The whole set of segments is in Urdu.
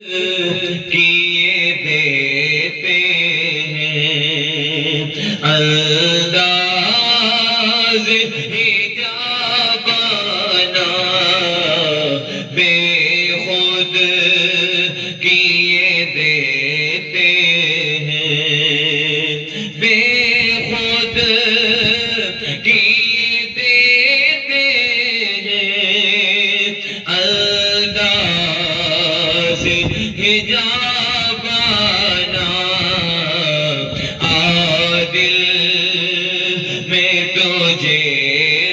کیے دیتے ہیں انداز حجابانہ بے خود کیے دیتے ہیں بے خود کیے دیتے ہیں انداز حجابانہ عادل میں تجھے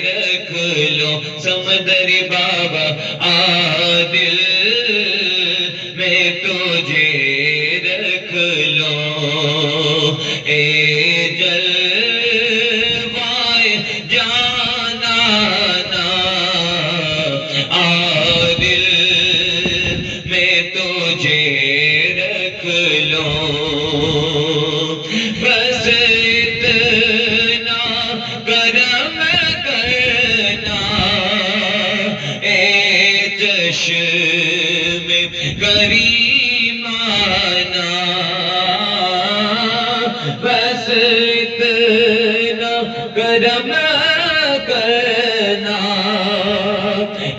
رکھ لو سمندری بابا عادل میں تجھے رکھ لو اے جلوائے جانانا عادل میں تجھے رکھ لو بس اتنا کرم کرنا اے چشم کریمانہ بس اتنا کرم کرنا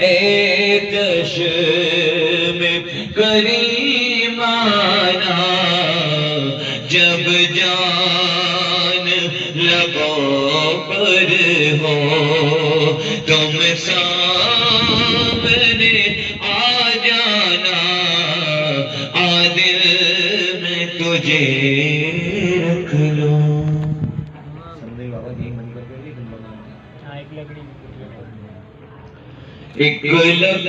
اے چشم کریمانہ جب جان لبوں پر ہو تم سامنے آ جانا عادل میں تجھے رکھ لو ایک لکڑی